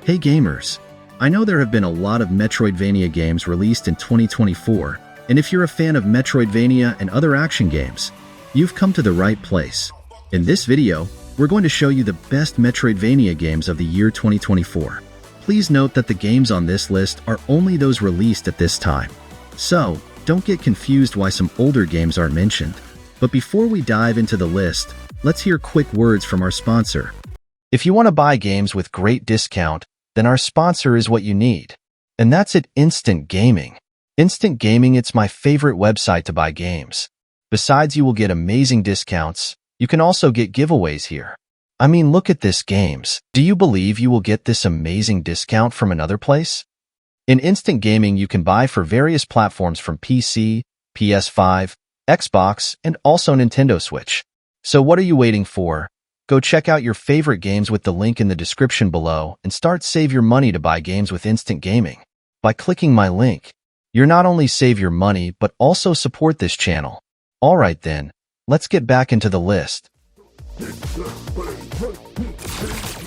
Hey gamers! I know there have been a lot of Metroidvania games released in 2024, and if you're a fan of Metroidvania and other action games, you've come to the right place. In this video, we're going to show you the best Metroidvania games of the year 2024. Please note that the games on this list are only those released at this time. So, don't get confused why some older games aren't mentioned. But before we dive into the list, let's hear quick words from our sponsor. If you want to buy games with great discount, then our sponsor is what you need. And that's at Instant Gaming. Instant Gaming, it's my favorite website to buy games. Besides, you will get amazing discounts. You can also get giveaways here. I mean, look at this games. Do you believe you will get this amazing discount from another place? In Instant Gaming, you can buy for various platforms from PC, PS5, Xbox, and also Nintendo Switch. So what are you waiting for? Go check out your favorite games with the link in the description below and start save your money to buy games with Instant Gaming. By clicking my link, you'll not only save your money but also support this channel. Alright then, let's get back into the list.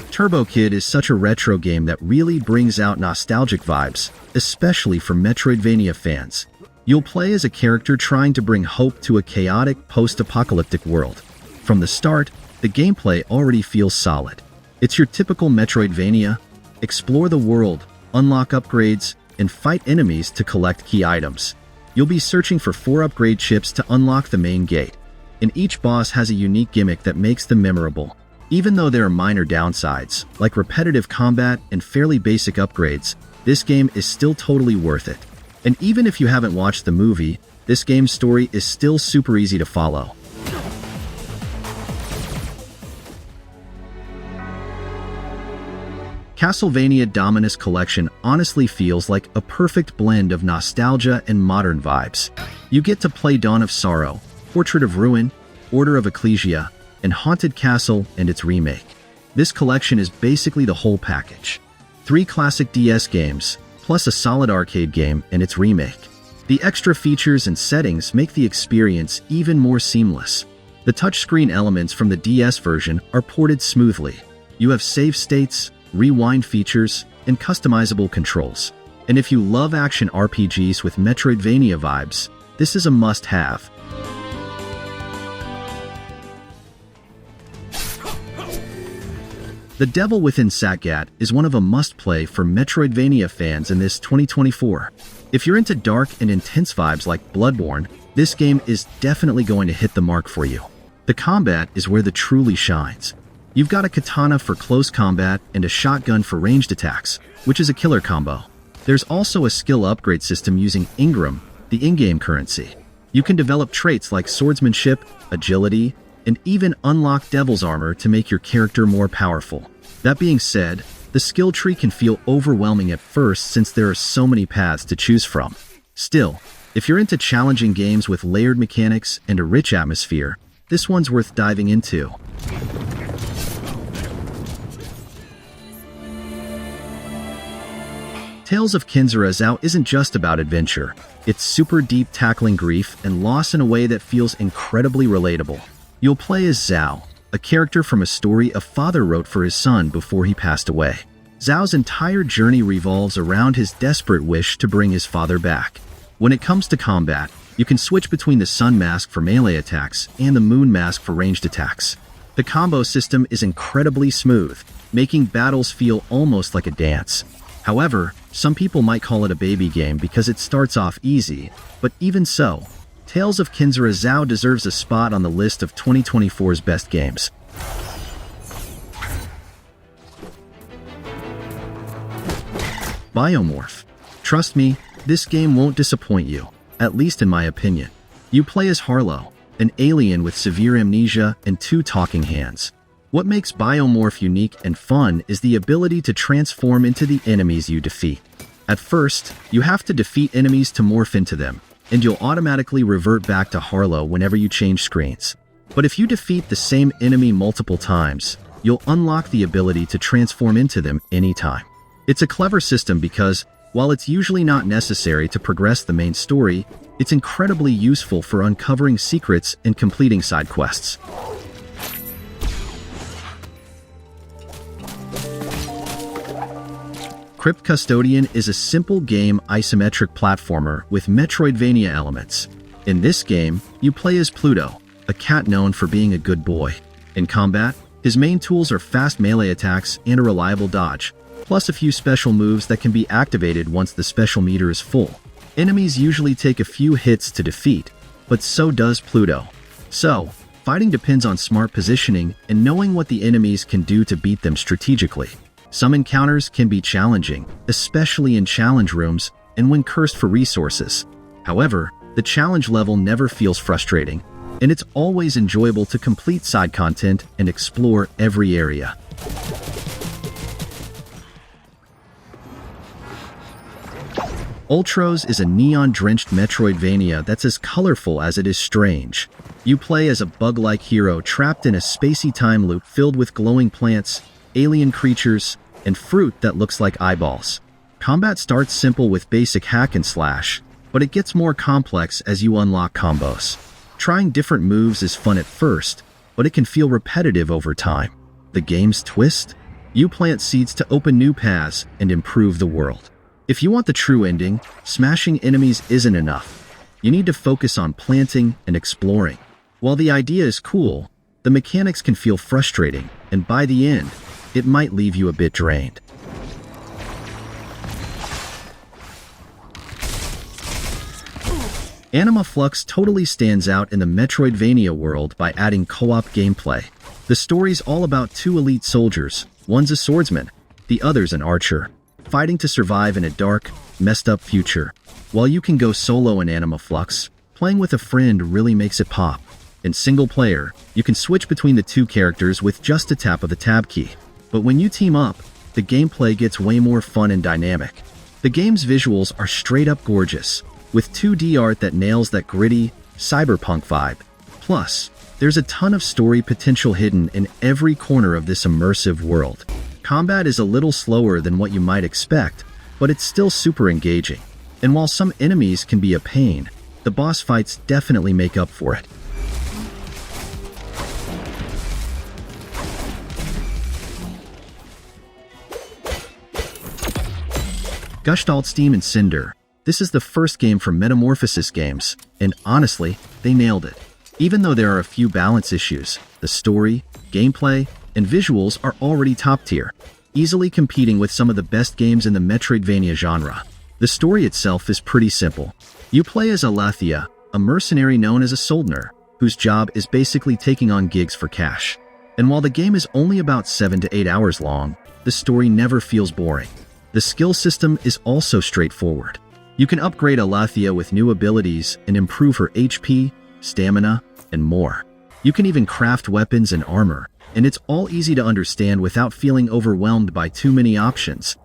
Turbo Kid is such a retro game that really brings out nostalgic vibes, especially for Metroidvania fans. You'll play as a character trying to bring hope to a chaotic post-apocalyptic world. From the start, the gameplay already feels solid. It's your typical Metroidvania. Explore the world, unlock upgrades, and fight enemies to collect key items. You'll be searching for 4 upgrade chips to unlock the main gate, and each boss has a unique gimmick that makes them memorable. Even though there are minor downsides, like repetitive combat and fairly basic upgrades, this game is still totally worth it. And even if you haven't watched the movie, this game's story is still super easy to follow. Castlevania Dominus Collection honestly feels like a perfect blend of nostalgia and modern vibes. You get to play Dawn of Sorrow, Portrait of Ruin, Order of Ecclesia, and Haunted Castle and its remake. This collection is basically the whole package. 3 classic DS games, plus a solid arcade game and its remake. The extra features and settings make the experience even more seamless. The touchscreen elements from the DS version are ported smoothly. You have save states, rewind features, and customizable controls. And if you love action RPGs with Metroidvania vibes, this is a must-have. The Devil Within Satgat is one of a must-play for Metroidvania fans in this 2024. If you're into dark and intense vibes like Bloodborne, this game is definitely going to hit the mark for you. The combat is where the truly shines. You've got a katana for close combat and a shotgun for ranged attacks, which is a killer combo. There's also a skill upgrade system using Ingram, the in-game currency. You can develop traits like swordsmanship, agility, and even unlock Devil's Armor to make your character more powerful. That being said, the skill tree can feel overwhelming at first since there are so many paths to choose from. Still, if you're into challenging games with layered mechanics and a rich atmosphere, this one's worth diving into. Tales of Kenzera Zau isn't just about adventure. It's super deep, tackling grief and loss in a way that feels incredibly relatable. You'll play as Zau, a character from a story a father wrote for his son before he passed away. Zau's entire journey revolves around his desperate wish to bring his father back. When it comes to combat, you can switch between the Sun Mask for melee attacks and the Moon Mask for ranged attacks. The combo system is incredibly smooth, making battles feel almost like a dance. However, some people might call it a baby game because it starts off easy, but even so, Tales of Kenzera Zau deserves a spot on the list of 2024's best games. Biomorph. Trust me, this game won't disappoint you, at least in my opinion. You play as Harlow, an alien with severe amnesia and 2 talking hands. What makes Biomorph unique and fun is the ability to transform into the enemies you defeat. At first, you have to defeat enemies to morph into them, and you'll automatically revert back to Harlow whenever you change screens. But if you defeat the same enemy multiple times, you'll unlock the ability to transform into them anytime. It's a clever system because, while it's usually not necessary to progress the main story, it's incredibly useful for uncovering secrets and completing side quests. Crypt Custodian is a simple game isometric platformer with Metroidvania elements. In this game, you play as Pluto, a cat known for being a good boy. In combat, his main tools are fast melee attacks and a reliable dodge, plus a few special moves that can be activated once the special meter is full. Enemies usually take a few hits to defeat, but so does Pluto. So, fighting depends on smart positioning and knowing what the enemies can do to beat them strategically. Some encounters can be challenging, especially in challenge rooms and when cursed for resources. However, the challenge level never feels frustrating, and it's always enjoyable to complete side content and explore every area. Ultros is a neon-drenched Metroidvania that's as colorful as it is strange. You play as a bug-like hero trapped in a spacey time loop filled with glowing plants, alien creatures, and fruit that looks like eyeballs. Combat starts simple with basic hack and slash, but it gets more complex as you unlock combos. Trying different moves is fun at first, but it can feel repetitive over time. The game's twist? You plant seeds to open new paths and improve the world. If you want the true ending, smashing enemies isn't enough. You need to focus on planting and exploring. While the idea is cool, the mechanics can feel frustrating, and by the end, it might leave you a bit drained. Anima Flux totally stands out in the Metroidvania world by adding co-op gameplay. The story's all about two elite soldiers, one's a swordsman, the other's an archer, fighting to survive in a dark, messed up future. While you can go solo in Anima Flux, playing with a friend really makes it pop. In single player, you can switch between the two characters with just a tap of the tab key. But when you team up, the gameplay gets way more fun and dynamic. The game's visuals are straight up gorgeous, with 2D art that nails that gritty, cyberpunk vibe. Plus, there's a ton of story potential hidden in every corner of this immersive world. Combat is a little slower than what you might expect, but it's still super engaging. And while some enemies can be a pain, the boss fights definitely make up for it. Gestalt Steam and Cinder. This is the first game from Metamorphosis Games, and honestly, they nailed it. Even though there are a few balance issues, the story, gameplay, and visuals are already top tier, easily competing with some of the best games in the Metroidvania genre. The story itself is pretty simple. You play as Aletheia, a mercenary known as a Soldner, whose job is basically taking on gigs for cash. And while the game is only about 7 to 8 hours long, the story never feels boring. The skill system is also straightforward. You can upgrade Aletheia with new abilities and improve her HP, stamina, and more. You can even craft weapons and armor, and it's all easy to understand without feeling overwhelmed by too many options.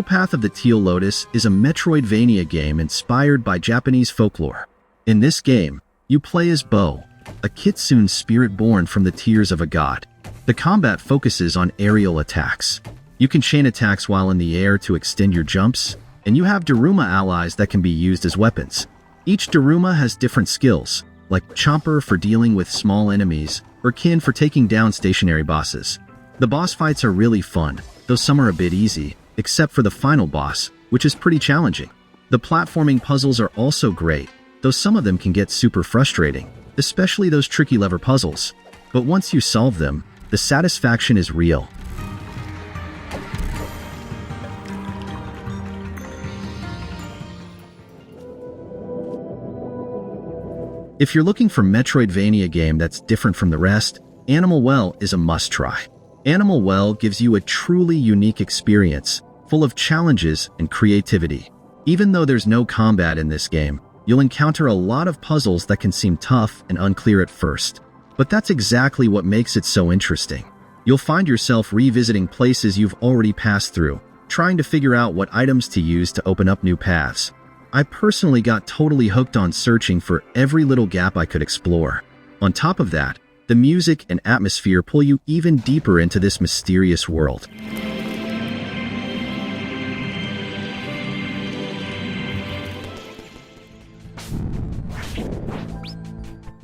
Path of the TEAL LOTUS is a Metroidvania game inspired by Japanese folklore. In this game, you play as Bo, a kitsune spirit born from the tears of a god. The combat focuses on aerial attacks. You can chain attacks while in the air to extend your jumps, and you have Daruma allies that can be used as weapons. Each Daruma has different skills, like Chomper for dealing with small enemies, or Kin for taking down stationary bosses. The boss fights are really fun, though some are a bit easy, except for the final boss, which is pretty challenging. The platforming puzzles are also great, though some of them can get super frustrating, especially those tricky lever puzzles. But once you solve them, the satisfaction is real. If you're looking for a Metroidvania game that's different from the rest, Animal Well is a must-try. Animal Well gives you a truly unique experience, full of challenges and creativity. Even though there's no combat in this game, you'll encounter a lot of puzzles that can seem tough and unclear at first. But that's exactly what makes it so interesting. You'll find yourself revisiting places you've already passed through, trying to figure out what items to use to open up new paths. I personally got totally hooked on searching for every little gap I could explore. On top of that, the music and atmosphere pull you even deeper into this mysterious world.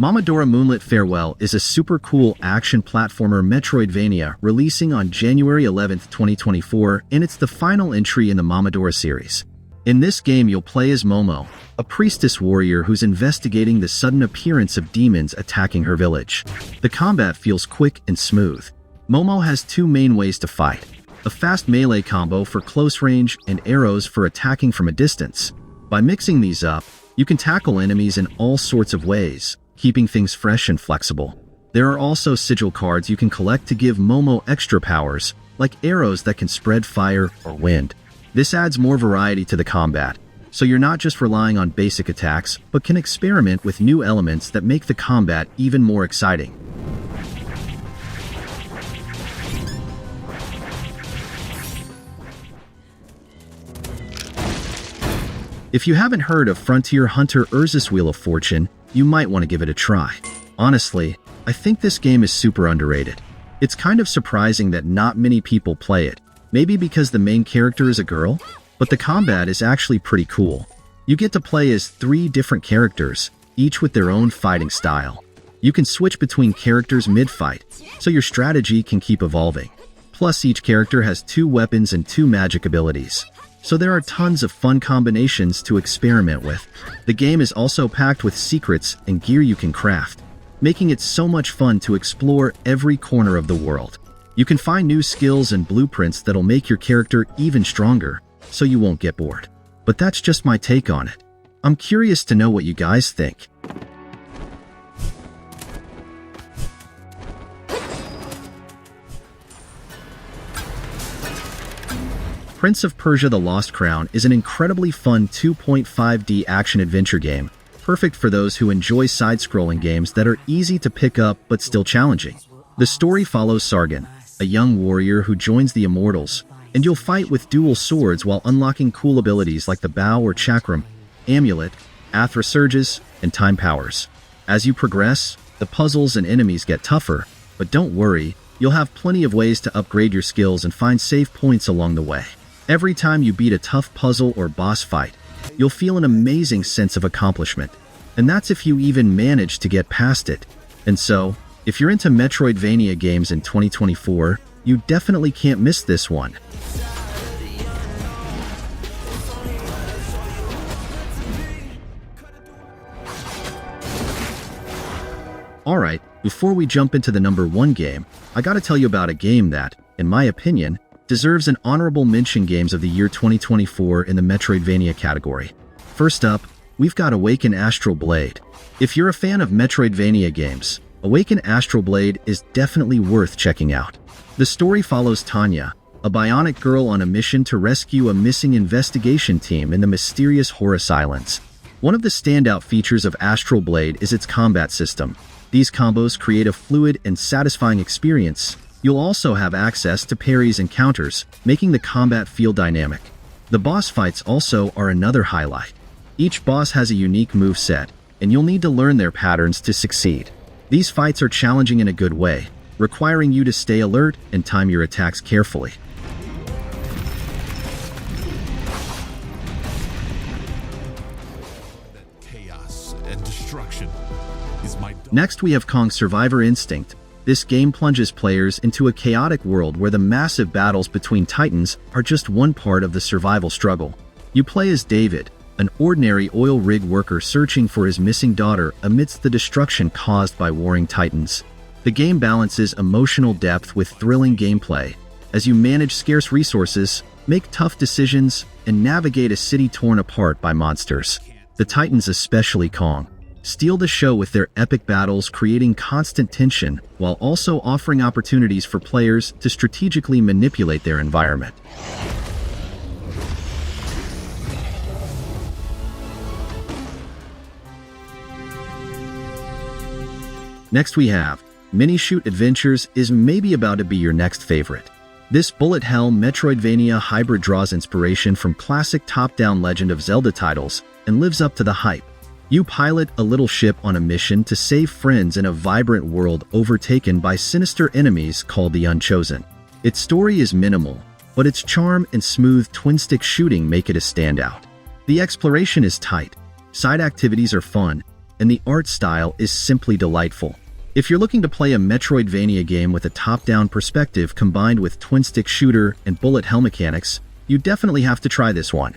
Momodora Moonlit Farewell is a super cool action platformer Metroidvania releasing on January 11th, 2024, and it's the final entry in the Momodora series. In this game, you'll play as Momo, a priestess warrior who's investigating the sudden appearance of demons attacking her village. The combat feels quick and smooth. Momo has two main ways to fight: a fast melee combo for close range and arrows for attacking from a distance. By mixing these up, you can tackle enemies in all sorts of ways, keeping things fresh and flexible. There are also sigil cards you can collect to give Momo extra powers, like arrows that can spread fire or wind. This adds more variety to the combat, so you're not just relying on basic attacks, but can experiment with new elements that make the combat even more exciting. If you haven't heard of Frontier Hunter Erza's Wheel of Fortune, you might want to give it a try. Honestly, I think this game is super underrated. It's kind of surprising that not many people play it, maybe because the main character is a girl, but the combat is actually pretty cool. You get to play as 3 different characters, each with their own fighting style. You can switch between characters mid-fight, so your strategy can keep evolving. Plus, each character has 2 weapons and 2 magic abilities, so there are tons of fun combinations to experiment with. The game is also packed with secrets and gear you can craft, making it so much fun to explore every corner of the world. You can find new skills and blueprints that'll make your character even stronger, so you won't get bored. But that's just my take on it. I'm curious to know what you guys think. Prince of Persia: The Lost Crown is an incredibly fun 2.5D action-adventure game, perfect for those who enjoy side-scrolling games that are easy to pick up but still challenging. The story follows Sargon, a young warrior who joins the Immortals, and you'll fight with dual swords while unlocking cool abilities like the Bow or Chakram, Amulet, Athra Surges, and Time Powers. As you progress, the puzzles and enemies get tougher, but don't worry, you'll have plenty of ways to upgrade your skills and find save points along the way. Every time you beat a tough puzzle or boss fight, you'll feel an amazing sense of accomplishment. And that's if you even manage to get past it. And so, if you're into Metroidvania games in 2024, you definitely can't miss this one. Alright, before we jump into the number 1 game, I gotta tell you about a game that, in my opinion, deserves an honorable mention games of the year 2024 in the Metroidvania category. First up, we've got Awaken Astral Blade. If you're a fan of Metroidvania games, Awaken Astral Blade is definitely worth checking out. The story follows Tanya, a bionic girl on a mission to rescue a missing investigation team in the mysterious Horus Islands. One of the standout features of Astral Blade is its combat system. These combos create a fluid and satisfying experience. You'll also have access to parries and counters, making the combat feel dynamic. The boss fights also are another highlight. Each boss has a unique moveset, and you'll need to learn their patterns to succeed. These fights are challenging in a good way, requiring you to stay alert and time your attacks carefully. Chaos and destruction is my... Next, we have Kong Survivor Instinct. This game plunges players into a chaotic world where the massive battles between titans are just one part of the survival struggle. You play as David, an ordinary oil rig worker searching for his missing daughter amidst the destruction caused by warring titans. The game balances emotional depth with thrilling gameplay as you manage scarce resources, make tough decisions, and navigate a city torn apart by monsters. The titans, especially Kong, steal the show with their epic battles, creating constant tension while also offering opportunities for players to strategically manipulate their environment. Next we have Mini Shoot Adventures is maybe about to be your next favorite. This bullet hell Metroidvania hybrid draws inspiration from classic top-down Legend of Zelda titles and lives up to the hype. You pilot a little ship on a mission to save friends in a vibrant world overtaken by sinister enemies called the Unchosen. Its story is minimal, but its charm and smooth twin-stick shooting make it a standout. The exploration is tight, side activities are fun, and the art style is simply delightful. If you're looking to play a Metroidvania game with a top-down perspective combined with twin-stick shooter and bullet hell mechanics, you definitely have to try this one.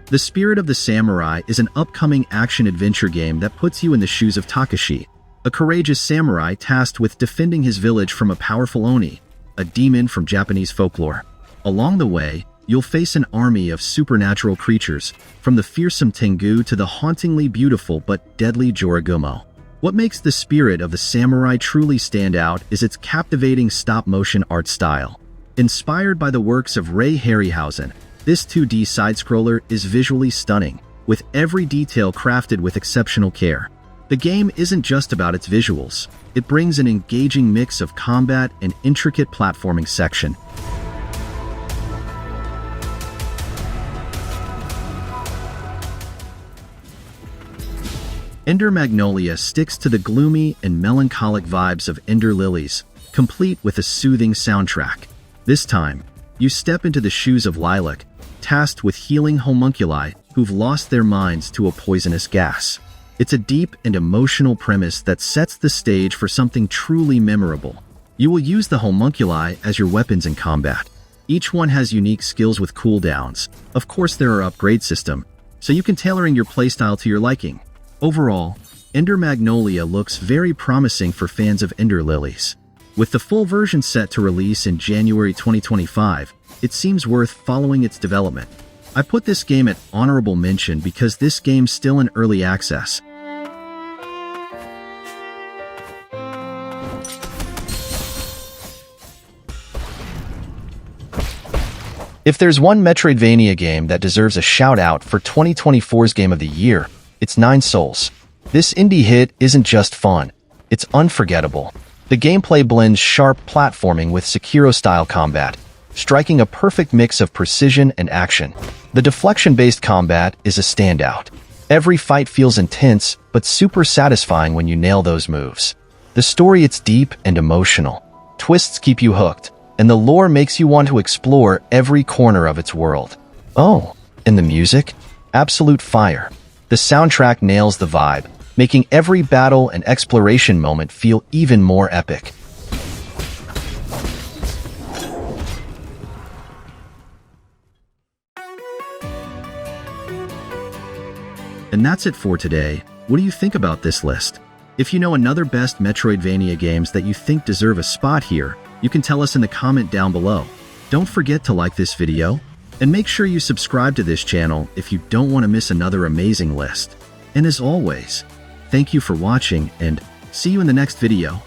The Spirit of the Samurai is an upcoming action-adventure game that puts you in the shoes of Takashi, a courageous samurai tasked with defending his village from a powerful Oni, a demon from Japanese folklore. Along the way, you'll face an army of supernatural creatures, from the fearsome Thankyou to the hauntingly beautiful but deadly Joragumo. What makes The Spirit of the Samurai truly stand out is its captivating stop-motion art style. Inspired by the works of Ray Harryhausen, this 2D side-scroller is visually stunning, with every detail crafted with exceptional care. The game isn't just about its visuals. It brings an engaging mix of combat and intricate platforming section. Ender Magnolia sticks to the gloomy and melancholic vibes of Ender Lilies, complete with a soothing soundtrack. This time, you step into the shoes of Lilac, tasked with healing homunculi who've lost their minds to a poisonous gas. It's a deep and emotional premise that sets the stage for something truly memorable. You will use the homunculi as your weapons in combat. Each one has unique skills with cooldowns. Of course, there are upgrade system, so you can tailoring your playstyle to your liking. Overall, Ender Magnolia looks very promising for fans of Ender Lilies. With the full version set to release in January 2025, it seems worth following its development. I put this game at honorable mention because this game's still in early access. If there's one Metroidvania game that deserves a shout-out for 2024's Game of the Year, it's Nine Souls. This indie hit isn't just fun, it's unforgettable. The gameplay blends sharp platforming with Sekiro-style combat, striking a perfect mix of precision and action. The deflection-based combat is a standout. Every fight feels intense, but super satisfying when you nail those moves. The story, it's deep and emotional. Twists keep you hooked, and the lore makes you want to explore every corner of its world. Oh, and the music? Absolute fire. The soundtrack nails the vibe, making every battle and exploration moment feel even more epic. And that's it for today. What do you think about this list? If you know another best Metroidvania games that you think deserve a spot here, you can tell us in the comment down below. Don't forget to like this video, and make sure you subscribe to this channel if you don't want to miss another amazing list. And as always, thank you for watching, and see you in the next video.